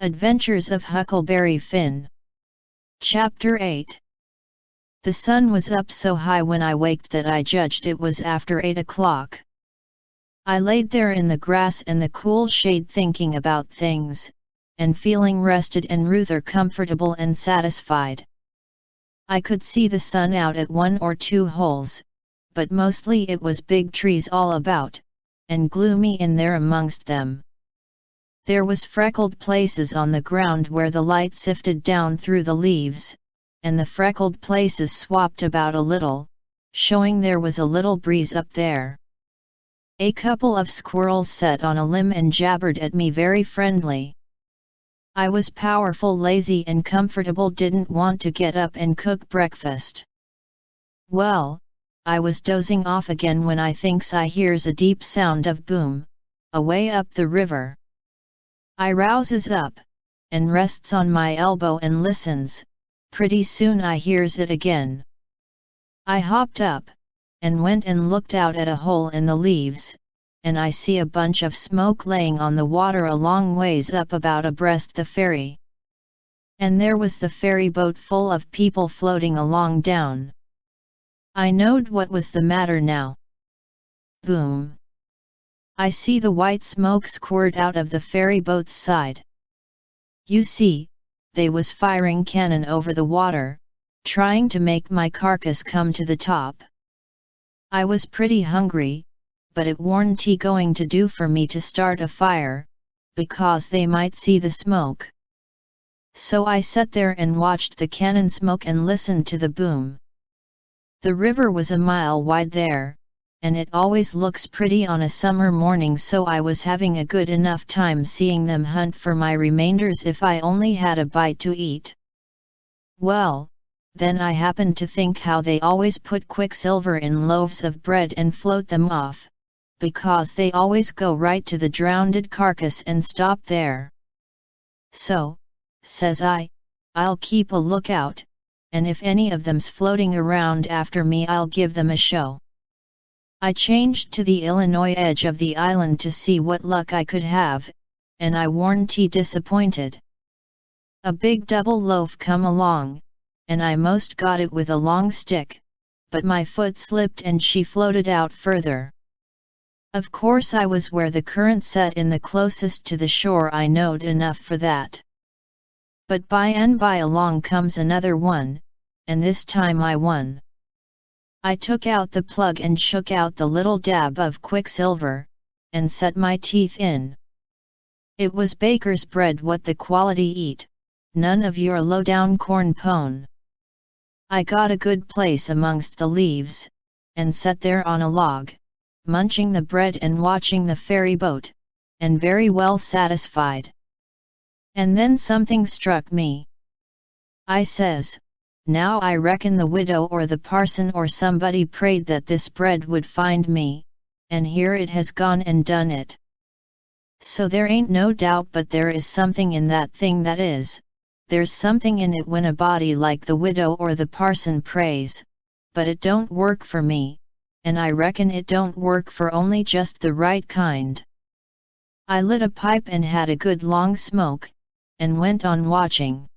Adventures of Huckleberry Finn. Chapter 8. The sun was up so high when I waked that I judged it was after 8 o'clock. I laid there in the grass and the cool shade thinking about things, and feeling rested and rather comfortable and satisfied. I could see the sun out at 1 or 2 holes, but mostly it was big trees all about, and gloomy in there amongst them. There was freckled places on the ground where the light sifted down through the leaves, and the freckled places swapped about a little, showing there was a little breeze up there. A couple of squirrels sat on a limb and jabbered at me very friendly. I was powerful lazy and comfortable, didn't want to get up and cook breakfast. Well, I was dozing off again when I thinks I hears a deep sound of boom, away up the river. I rouses up, and rests on my elbow and listens. Pretty soon I hears it again. I hopped up, and went and looked out at a hole in the leaves, and I see a bunch of smoke laying on the water a long ways up about abreast the ferry. And there was the ferry boat full of people floating along down. I knowed what was the matter now. Boom! I see the white smoke squirt out of the ferry boat's side. You see, they was firing cannon over the water, trying to make my carcass come to the top. I was pretty hungry, but it warn't going to do for me to start a fire, because they might see the smoke. So I sat there and watched the cannon smoke and listened to the boom. The river was a mile wide there, and it always looks pretty on a summer morning, so I was having a good enough time seeing them hunt for my remainders if I only had a bite to eat. Well, then I happened to think how they always put quicksilver in loaves of bread and float them off, because they always go right to the drowned carcass and stop there. So, says I'll keep a lookout, and if any of them's floating around after me I'll give them a show. I changed to the Illinois edge of the island to see what luck I could have, and I warn't disappointed. A big double loaf come along, and I most got it with a long stick, but my foot slipped and she floated out further. Of course I was where the current set in the closest to the shore, I knowed enough for that. But by and by along comes another one, and this time I won. I took out the plug and shook out the little dab of quicksilver, and set my teeth in. It was baker's bread, what the quality eat, none of your low-down corn pone. I got a good place amongst the leaves, and sat there on a log, munching the bread and watching the ferry boat, and very well satisfied. And then something struck me. I says, now I reckon the widow or the parson or somebody prayed that this bread would find me, and here it has gone and done it. So there ain't no doubt but there is something in that thing, that is, there's something in it when a body like the widow or the parson prays, but it don't work for me, and I reckon it don't work for only just the right kind. I lit a pipe and had a good long smoke, and went on watching.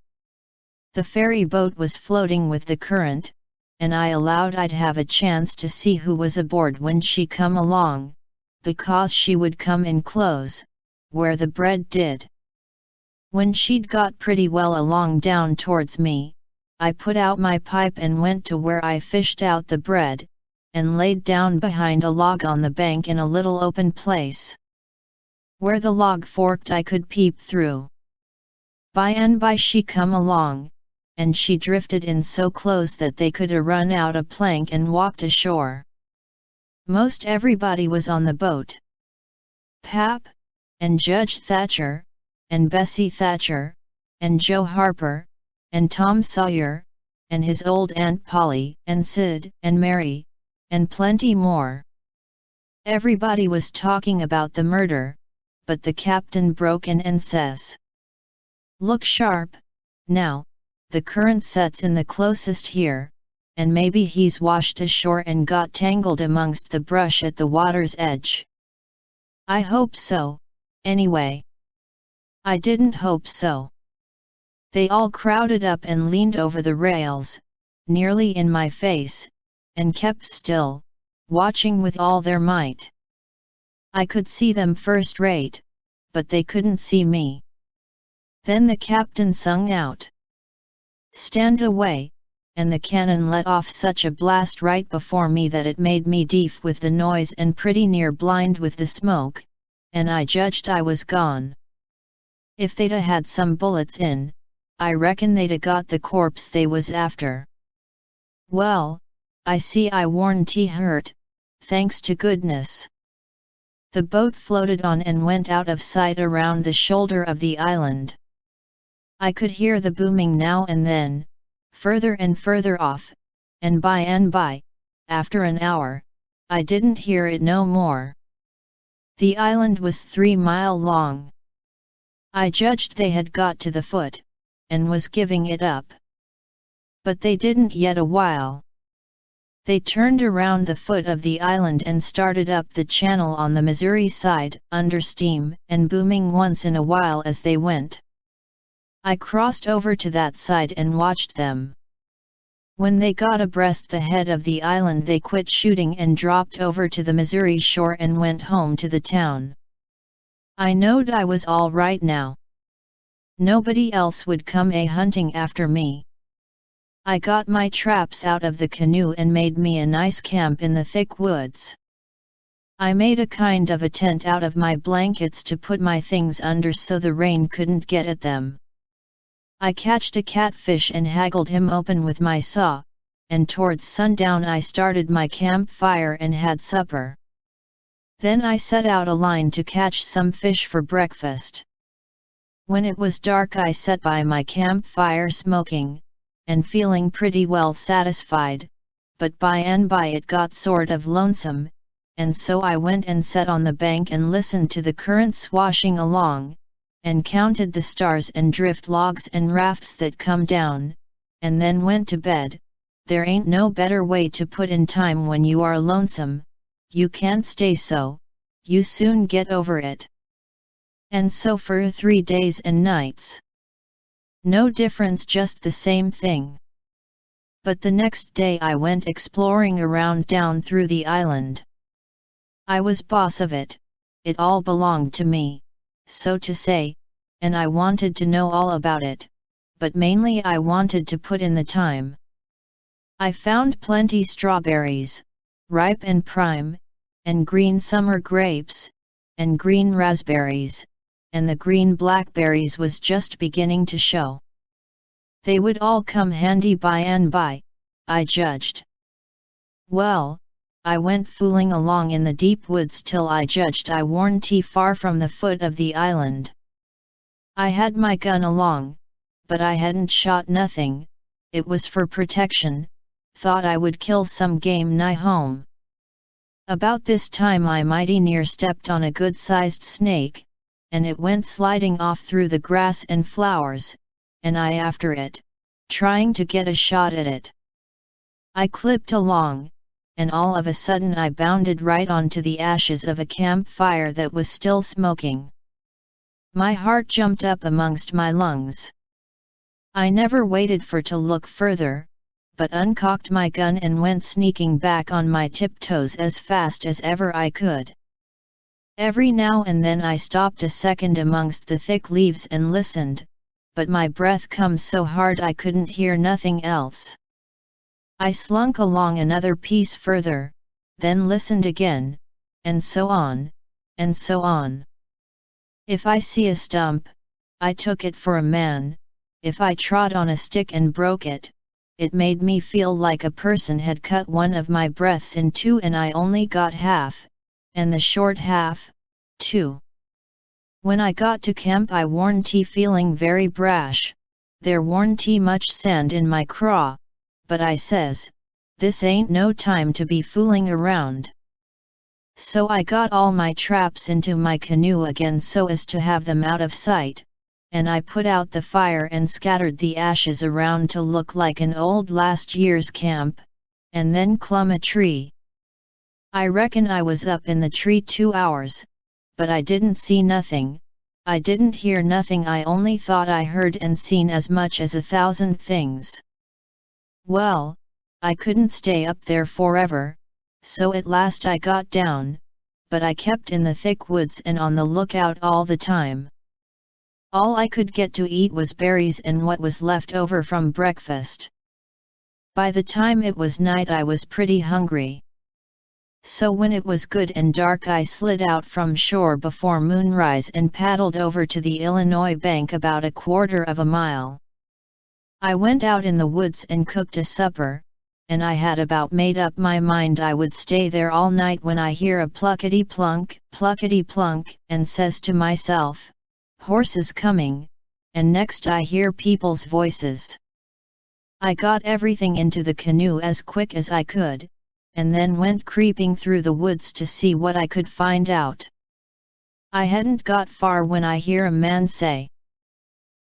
The ferry boat was floating with the current, and I allowed I'd have a chance to see who was aboard when she come along, because she would come in close, where the bread did. When she'd got pretty well along down towards me, I put out my pipe and went to where I fished out the bread, and laid down behind a log on the bank in a little open place. Where the log forked I could peep through. By and by she come along, and she drifted in so close that they could run out a plank and walked ashore. Most everybody was on the boat. Pap, and Judge Thatcher, and Bessie Thatcher, and Joe Harper, and Tom Sawyer, and his old Aunt Polly, and Sid, and Mary, and plenty more. Everybody was talking about the murder, but the captain broke in and says, "Look sharp, now, the current sets in the closest here, and maybe he's washed ashore and got tangled amongst the brush at the water's edge. I hope so, anyway." I didn't hope so. They all crowded up and leaned over the rails, nearly in my face, and kept still, watching with all their might. I could see them first rate, but they couldn't see me. Then the captain sung out, "Stand away," and the cannon let off such a blast right before me that it made me deaf with the noise and pretty near blind with the smoke, and I judged I was gone. If they'd had some bullets in, I reckon they'd got the corpse they was after. Well, I see I warn't hurt, thanks to goodness. The boat floated on and went out of sight around the shoulder of the island. I could hear the booming now and then, further and further off, and by, after an hour, I didn't hear it no more. The island was 3 miles long. I judged they had got to the foot, and was giving it up. But they didn't yet a while. They turned around the foot of the island and started up the channel on the Missouri side, under steam, and booming once in a while as they went. I crossed over to that side and watched them. When they got abreast the head of the island they quit shooting and dropped over to the Missouri shore and went home to the town. I knowed I was all right now. Nobody else would come hunting after me. I got my traps out of the canoe and made me a nice camp in the thick woods. I made a kind of a tent out of my blankets to put my things under so the rain couldn't get at them. I catched a catfish and haggled him open with my saw, and towards sundown I started my campfire and had supper. Then I set out a line to catch some fish for breakfast. When it was dark I sat by my campfire smoking, and feeling pretty well satisfied, but by and by it got sort of lonesome, and so I went and sat on the bank and listened to the current swashing along, and counted the stars and drift logs and rafts that come down, and then went to bed. There ain't no better way to put in time when you are lonesome. You can't stay so, you soon get over it. And so for 3 days and nights. No difference, just the same thing. But the next day I went exploring around down through the island. I was boss of it, it all belonged to me, so to say, and I wanted to know all about it, but mainly I wanted to put in the time. I found plenty strawberries, ripe and prime, and green summer grapes, and green raspberries, and the green blackberries was just beginning to show. They would all come handy by and by, I judged. Well, I went fooling along in the deep woods till I judged I warn't far from the foot of the island. I had my gun along, but I hadn't shot nothing, it was for protection, thought I would kill some game nigh home. About this time I mighty near stepped on a good-sized snake, and it went sliding off through the grass and flowers, and I after it, trying to get a shot at it. I clipped along, and all of a sudden I bounded right onto the ashes of a campfire that was still smoking. My heart jumped up amongst my lungs. I never waited for to look further, but uncocked my gun and went sneaking back on my tiptoes as fast as ever I could. Every now and then I stopped a second amongst the thick leaves and listened, but my breath come so hard I couldn't hear nothing else. I slunk along another piece further, then listened again, and so on, and so on. If I see a stump, I took it for a man. If I trod on a stick and broke it, it made me feel like a person had cut one of my breaths in two and I only got half, and the short half, too. When I got to camp I warn't feeling very brash, there warn't much sand in my craw, but I says, this ain't no time to be fooling around. So I got all my traps into my canoe again so as to have them out of sight, and I put out the fire and scattered the ashes around to look like an old last year's camp, and then clumb a tree. I reckon I was up in the tree 2 hours, but I didn't see nothing, I didn't hear nothing, I only thought I heard and seen as much as 1,000 things. Well, I couldn't stay up there forever, so at last I got down, but I kept in the thick woods and on the lookout all the time. All I could get to eat was berries and what was left over from breakfast. By the time it was night I was pretty hungry. So when it was good and dark I slid out from shore before moonrise and paddled over to the Illinois bank about 1/4 of a mile. I went out in the woods and cooked a supper, and I had about made up my mind I would stay there all night when I hear a pluckety-plunk, and says to myself, horses coming, and next I hear people's voices. I got everything into the canoe as quick as I could, and then went creeping through the woods to see what I could find out. I hadn't got far when I hear a man say,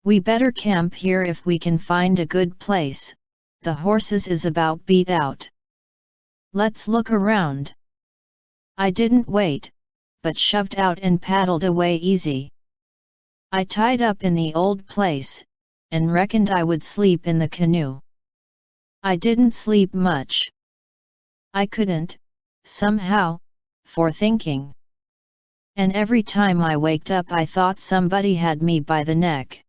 "We better camp here if we can find a good place, the horses is about beat out. Let's look around." I didn't wait, but shoved out and paddled away easy. I tied up in the old place, and reckoned I would sleep in the canoe. I didn't sleep much. I couldn't, somehow, for thinking. And every time I waked up I thought somebody had me by the neck.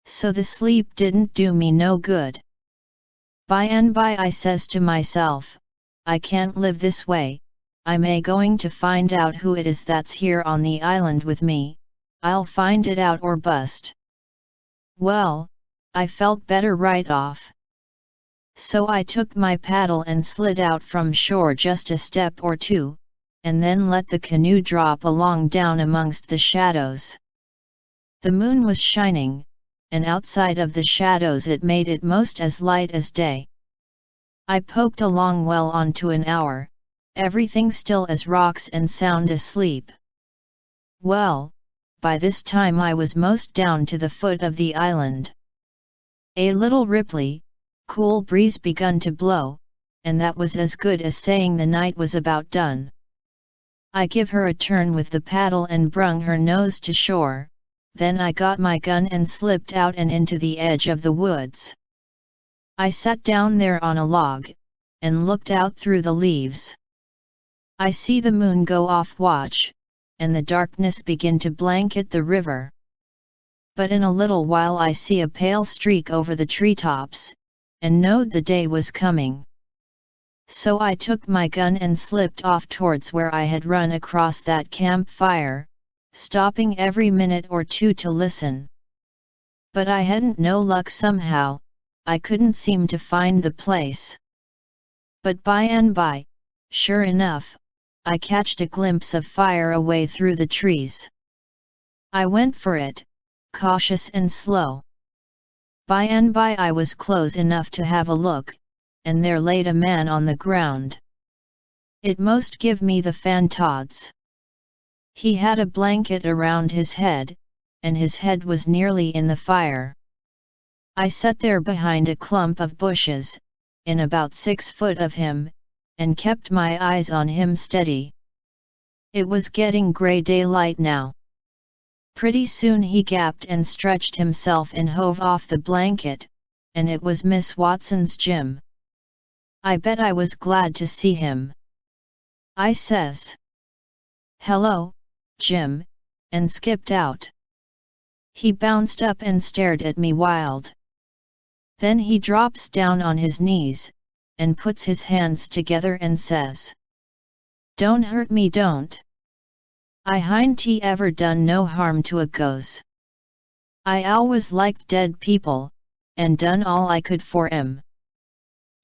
So the sleep didn't do me no good. By and by I says to myself, I can't live this way, I may going to find out who it is that's here on the island with me, I'll find it out or bust. Well, I felt better right off. So I took my paddle and slid out from shore just a step or two, and then let the canoe drop along down amongst the shadows. The moon was shining, and outside of the shadows it made it most as light as day. I poked along well on to an hour, everything still as rocks and sound asleep. Well, by this time I was most down to the foot of the island. A little ripply, cool breeze begun to blow, and that was as good as saying the night was about done. I give her a turn with the paddle and brung her nose to shore, then I got my gun and slipped out and into the edge of the woods. I sat down there on a log, and looked out through the leaves. I see the moon go off watch, and the darkness begin to blanket the river. But in a little while I see a pale streak over the treetops, and knowed the day was coming. So I took my gun and slipped off towards where I had run across that campfire, stopping every minute or two to listen. But I hadn't no luck somehow, I couldn't seem to find the place. But by and by, sure enough, I catched a glimpse of fire away through the trees. I went for it, cautious and slow. By and by I was close enough to have a look, and there laid a man on the ground. It most give me the fantods. He had a blanket around his head, and his head was nearly in the fire. I sat there behind a clump of bushes, in about 6 foot of him, and kept my eyes on him steady. It was getting grey daylight now. Pretty soon he gapped and stretched himself and hove off the blanket, and it was Miss Watson's Jim. I bet I was glad to see him. I says, "Hello, Jim," and skipped out. He bounced up and stared at me wild. Then he drops down on his knees, and puts his hands together and says, "Don't hurt me, don't. I hain't ever done no harm to a ghost. I always liked dead people, and done all I could for 'em.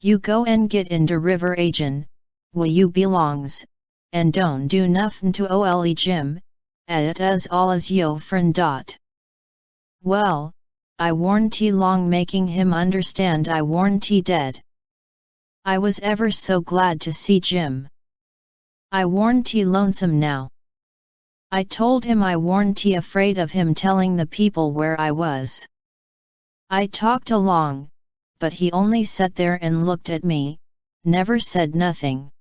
You go and get into river agin, where you belongs, and don't do nuffin to ole Jim, it is all as yo friend dot." Well, I warn't long making him understand I warn't dead. I was ever so glad to see Jim. I warn't lonesome now. I told him I warn't afraid of him telling the people where I was. I talked along, but he only sat there and looked at me, never said nothing.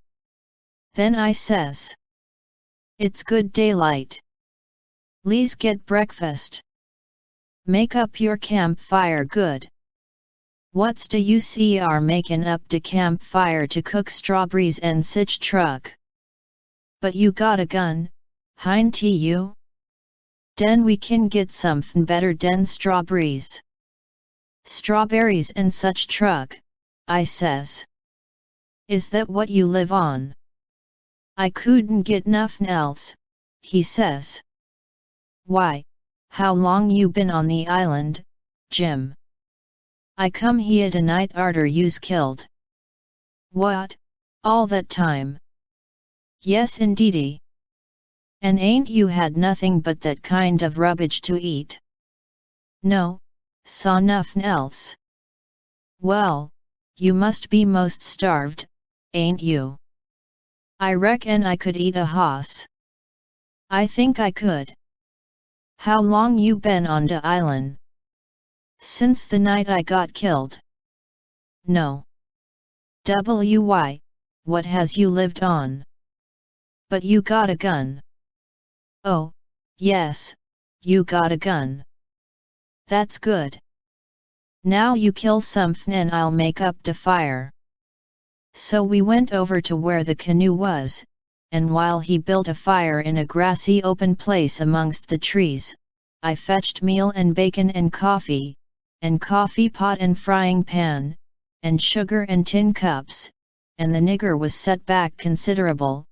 Then I says, "It's good daylight. Le's get breakfast. Make up your campfire good. What's de UCR making up de campfire to cook strawberries and sich truck? But you got a gun, hein you? Den we can get somethin' better den strawberries. Strawberries and such truck, I says. Is that what you live on? I couldn't get nothing else, he says. Why, how long you been on the island, Jim? I come here tonight arter you's killed. What, all that time? Yes indeedy. And ain't you had nothing but that kind of rubbish to eat? No, saw nothing else. Well, you must be most starved, ain't you? I reckon I could eat a hoss. I think I could. How long you been on de island? Since the night I got killed. No. Why, what has you lived on? But you got a gun. Oh, yes, you got a gun. That's good. Now you kill somethin' and I'll make up de fire. So we went over to where the canoe was, and while he built a fire in a grassy open place amongst the trees, I fetched meal and bacon and coffee pot and frying pan, and sugar and tin cups, and the nigger was set back considerable,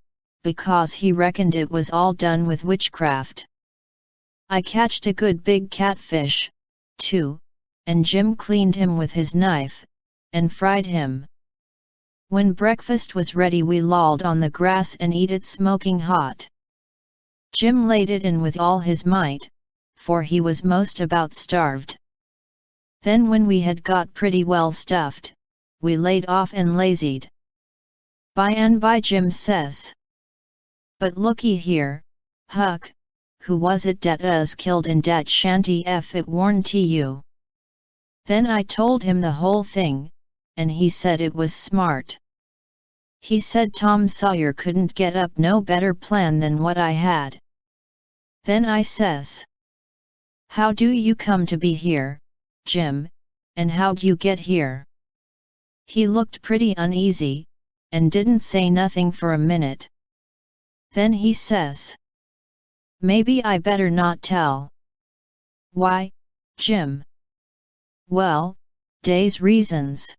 because he reckoned it was all done with witchcraft. I catched a good big catfish, too, and Jim cleaned him with his knife, and fried him. When breakfast was ready we lolled on the grass and eat it smoking hot. Jim laid it in with all his might, for he was most about starved. Then when we had got pretty well stuffed, we laid off and lazied. By and by Jim says, "But looky here, Huck, who was it dat us killed in dat shanty if it warn't you?" Then I told him the whole thing, and he said it was smart. He said Tom Sawyer couldn't get up no better plan than what I had. Then I says, "How do you come to be here, Jim, and how'd you get here?" He looked pretty uneasy, and didn't say nothing for a minute. Then he says, "Maybe I better not tell." "Why, Jim?" "Well, dey's reasons."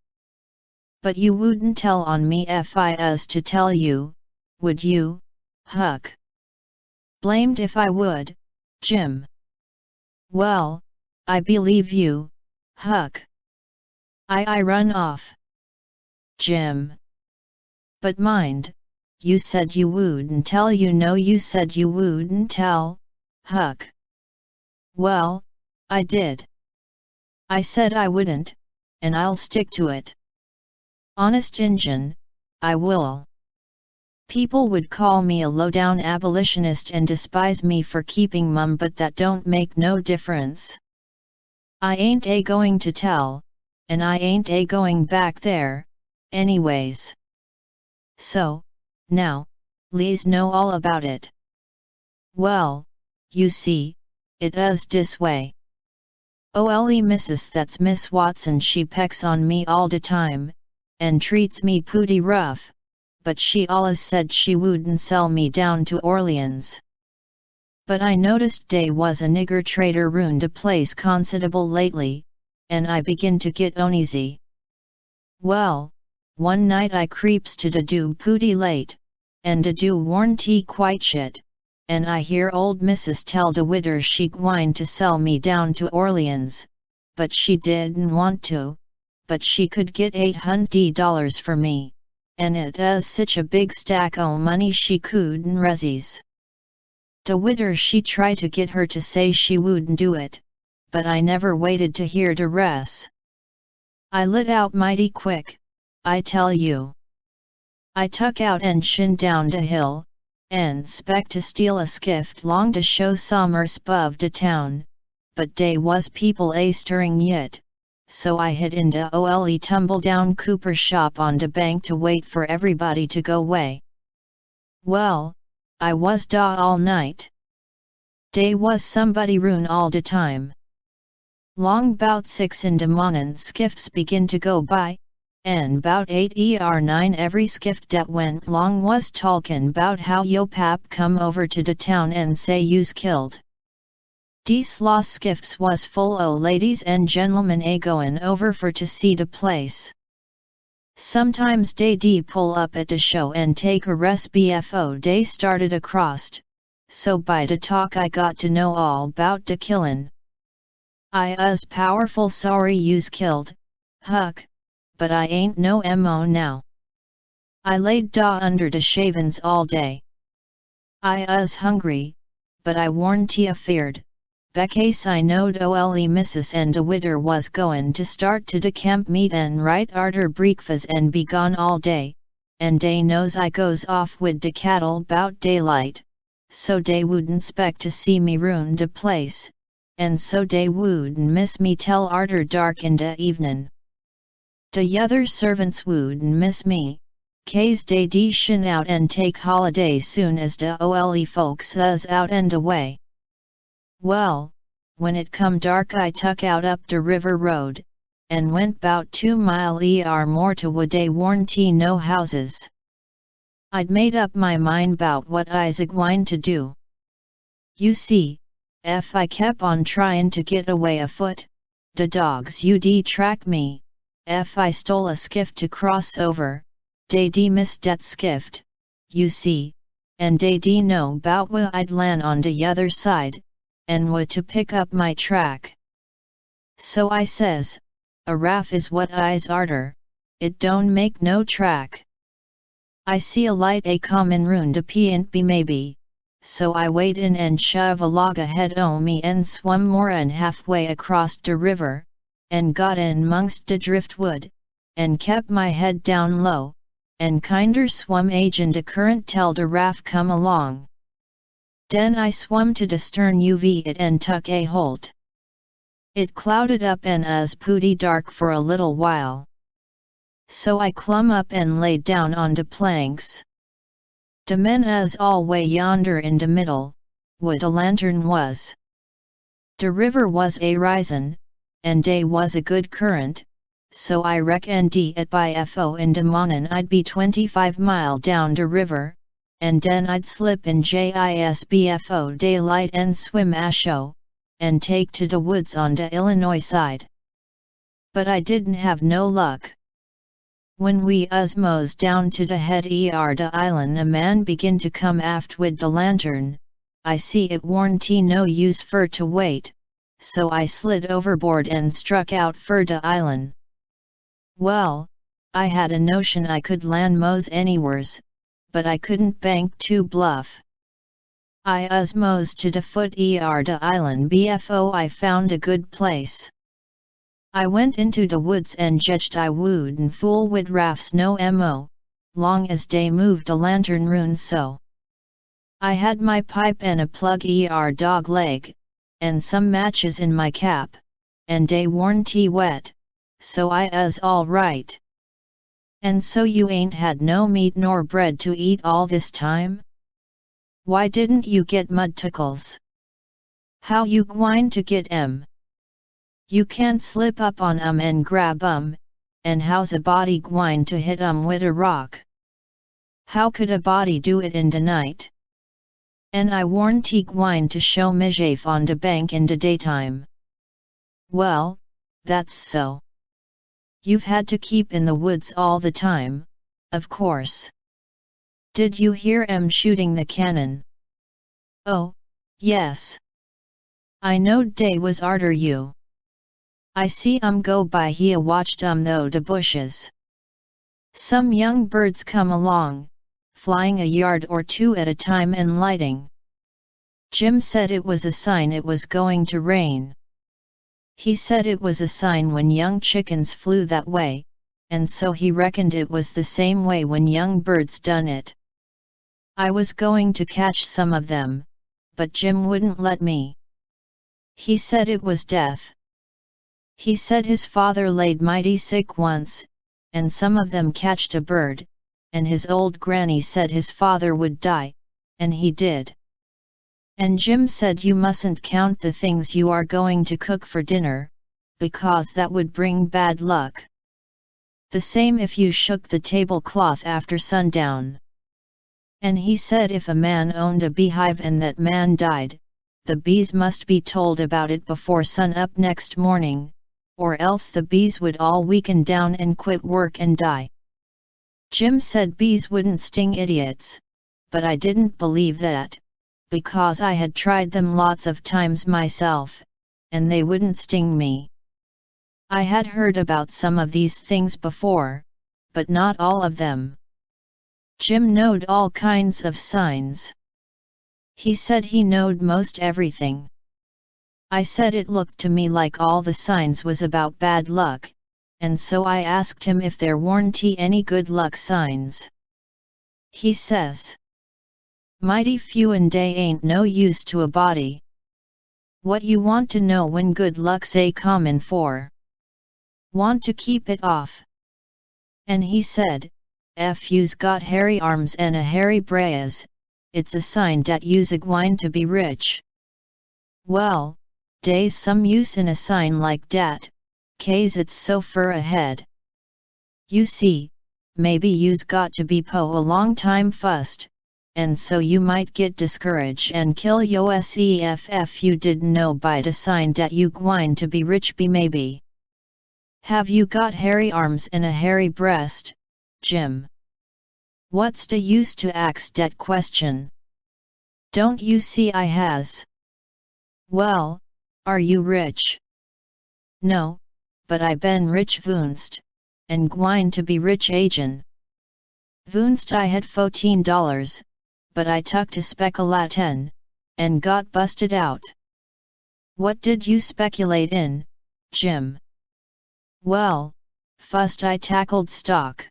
"But you wouldn't tell on me if I us to tell you, would you, Huck?" "Blamed if I would, Jim." "Well, I believe you, Huck." I run off. "Jim." "But mind, you said you wouldn't tell you said you wouldn't tell, Huck." "Well, I did. I said I wouldn't, and I'll stick to it. Honest Injun, I will. People would call me a low-down abolitionist and despise me for keeping mum, but that don't make no difference. I ain't going to tell, and I ain't going back there, anyways. So, now, le's know all about it." "Well, you see, it is dis way. Ole missus, that's Miss Watson, she pecks on me all de time, and treats me pooty rough, but she allus said she wouldn't sell me down to Orleans. But I noticed dey was a nigger trader round de place considerable lately, and I begin to get uneasy. Well, one night I creeps to de do pooty late, and de do warn't quite shit, and I hear old missus tell de widder she gwine to sell me down to Orleans, but she didn't want to, but she could get $800 for me, and it is sich a big stack o' money she couldn't resise. De widder she try to get her to say she wouldn't do it, but I never waited to hear de res. I lit out mighty quick, I tell you. I tuck out and shin down de hill, and spec to steal a skiff long to show sommers 'bove de town, but dey was people a stirring yit, so I hid in de ole tumble down cooper shop on de bank to wait for everybody to go way. Well, I was da all night. Day was somebody rune all the time. Long bout 6 in de morning skiffs begin to go by, and bout 8 9 every skiff dat went long was talkin' bout how yo pap come over to de town and say you's killed. Dese lost skiffs was full o' ladies and gentlemen a goin' over for to see de place. Sometimes dey pull up at de show and take a rest befo dey started across, so by de talk I got to know all bout de killin'. I us powerful sorry you's killed, Huck, but I ain't no mo now. I laid da under de shavins all day. I us hungry, but I warn't afeard, becase I knowed ole missus and de widder was goin' to start to de camp meet and right arter breakfast and be gone all day, and dey knows I goes off wid de cattle bout daylight, so dey wouldn't spect to see me ruin de place, and so dey wouldn't miss me tell arter dark in de evenin'. De yother servants wouldn't miss me, case dey shin out and take holiday soon as de ole folks us out and away. Well, when it come dark I tuck out up de river road, and went bout 2 mile more to where dey warn't no houses. I'd made up my mind bout what I's gwine to do. You see, ef I kep on tryin' to get away afoot, de dogs ud track me. Ef I stole a skiff to cross over, dey miss dat skiff, you see, and dey know bout where I'd land on de yother side, and where to pick up my track. So I says, a raff is what I's arter, it don't make no track. I see a light a common rune de peant be maybe, so I wade in and shove a log ahead o' me and swum more'n halfway across de river, and got in mongst de driftwood, and kept my head down low, and kinder swum agin de current tell de raft come along. Den I swum to de stern uv it and tuck a holt. It clouded up and us pooty dark for a little while. So I clum up and laid down on de planks. De men us all way yonder in de middle, where de lantern was. De river was a risin', and dey was a good current, so I reckon at by fo in de mornin' I'd be 25 mile down de river, and den I'd slip in jis bfo daylight and swim asho, and take to de woods on de Illinois side. But I didn't have no luck. When we mos down to de head de island a man begin to come aft wid de lantern, I see it warn't no use fur to wait, so I slid overboard and struck out fur de island. Well, I had a notion I could land mos anywheres, but I couldn't bank too bluff. I mos to de foot de island bfo I found a good place. I went into de woods and jedged I wouldn't fool wid rafts no mo, long as dey moved de lantern rune so. I had my pipe and a plug dog leg, and some matches in my cap, and dey warn't wet, so I all right. And so you ain't had no meat nor bread to eat all this time? Why didn't you get mud tickles? How you gwine to get 'em? You can't slip up on 'em and grab 'em, and how's a body gwine to hit 'em wid a rock? How could a body do it in de night? And I warn't gwine to show mischief on de bank in de daytime. Well, that's so. You've had to keep in the woods all the time, of course. Did you hear 'em shooting the cannon? Oh, yes. I knowed dey was arter you. I see 'em go by here watched 'em though de bushes. Some young birds come along, flying a yard or two at a time and lighting. Jim said it was a sign it was going to rain. He said it was a sign when young chickens flew that way, and so he reckoned it was the same way when young birds done it. I was going to catch some of them, but Jim wouldn't let me. He said it was death. He said his father laid mighty sick once, and some of them catched a bird, and his old granny said his father would die, and he did. And Jim said you mustn't count the things you are going to cook for dinner, because that would bring bad luck. The same if you shook the tablecloth after sundown. And he said if a man owned a beehive and that man died, the bees must be told about it before sun up next morning, or else the bees would all weaken down and quit work and die. Jim said bees wouldn't sting idiots, but I didn't believe that, because I had tried them lots of times myself, and they wouldn't sting me. I had heard about some of these things before, but not all of them. Jim knowed all kinds of signs. He said he knowed most everything. I said it looked to me like all the signs was about bad luck, and so I asked him if there weren't any good luck signs. He says, "Mighty few and dey ain't no use to a body. What you want to know when good luck's a common for? Want to keep it off." And he said, "If you's got hairy arms and a hairy braes, it's a sign dat you's a gwine to be rich." Well, dey's some use in a sign like dat, kase it's so fur ahead. You see, maybe you's got to be po a long time fust, and so you might get discouraged and kill yourself you didn't know by the sign dat you gwine to be rich be maybe. Have you got hairy arms and a hairy breast, Jim? What's the use to ask dat question? Don't you see I has? Well, are you rich? No, but I ben rich vunst, and gwine to be rich agin. Vunst I had $14, but I tuck to speculate in, and got busted out. What did you speculate in, Jim? Well, fust I tackled stock.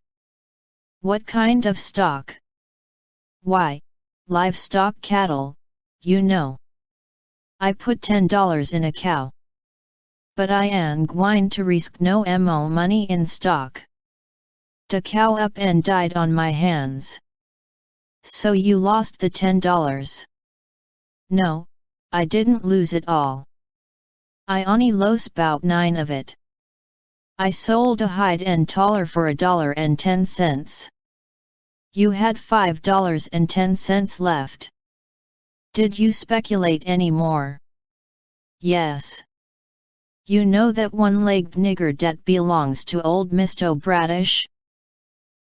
What kind of stock? Why, livestock cattle, you know. I put $10 in a cow. But I ain't gwine to risk no mo money in stock. The cow up and died on my hands. So you lost the $10. No, I didn't lose it all. I only lost 'bout 9 of it. I sold a hide and taller for $1.10. You had $5.10 left. Did you speculate any more? Yes. You know that one-legged nigger dat belongs to old Misto Bradish?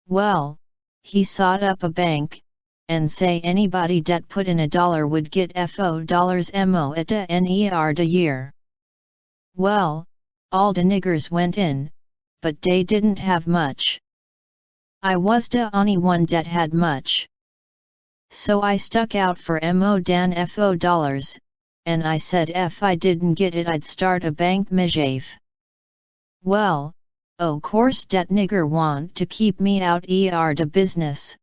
Well, he sawed up a bank, and say anybody dat put in $1 would get $4 mo at the ner de year. Well, all the niggers went in, but dey didn't have much. I was the only one dat had much. So I stuck out for mo dan $4, and I said if I didn't get it I'd start a bank mischief. Well, o' course dat nigger want to keep me out de business,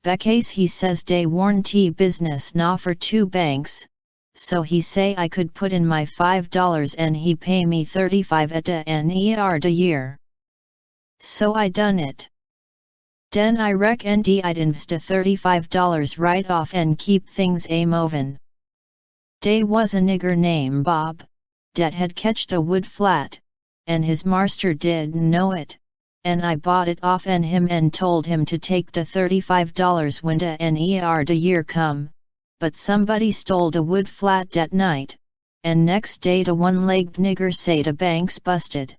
becase he says dey warranty business na for 2 banks, so he say I could put in my $5 and he pay me $35 at the ner de year. So I done it. Den I reckon I'd invest $35 right off and keep things a movin'. Dey was a nigger named Bob, dat had catched a wood flat, and his marster didn't know it, and I bought it off en him and told him to take the $35 when the ner de year come, but somebody stole the wood flat dat night, and next day the one-legged nigger say the bank's busted.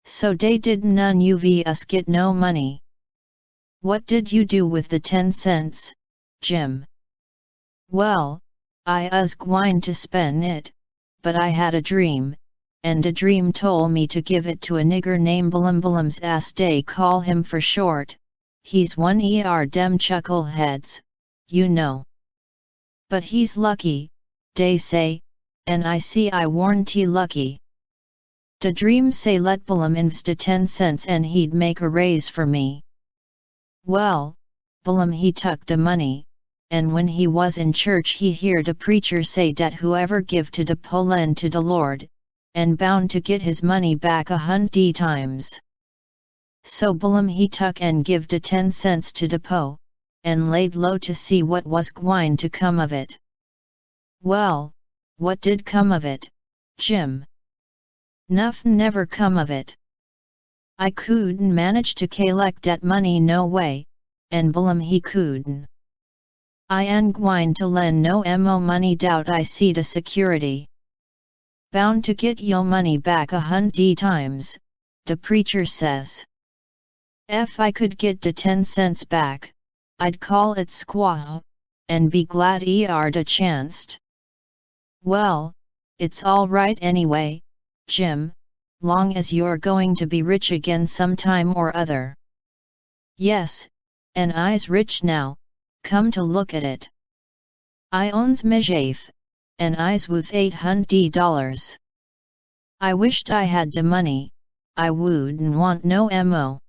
So dey did none of us get no money. What did you do with the 10 cents, Jim? Well, I was gwine to spend it, but I had a dream, and a dream told me to give it to a nigger named Bulum's ass dey call him for short, he's one dem chuckleheads, you know. But he's lucky, dey say, and I see I warranty lucky. The dream say let Bulum invest 10 cents and he'd make a raise for me. Well, Bulum he took the money, and when he was in church he heard the preacher say dat whoever give to the poor and to the Lord, and bound to get his money back 100 times. So Bulum he took and give the 10 cents to the po, and laid low to see what was gwine to come of it. Well, what did come of it, Jim? Nuffin never come of it. I couldn't manage to collect dat money no way, and believe he couldn't. I ain't gwine to lend no mo money doubt I see the security. Bound to get yo money back 100 times, the preacher says. If I could get the 10 cents back, I'd call it squaw, and be glad the chanced. Well, it's all right anyway, Jim, long as you're going to be rich again sometime or other. Yes, and I's rich now, come to look at it. I owns me jafe, and I's worth $800. I wished I had the money, I wouldn't want no mo.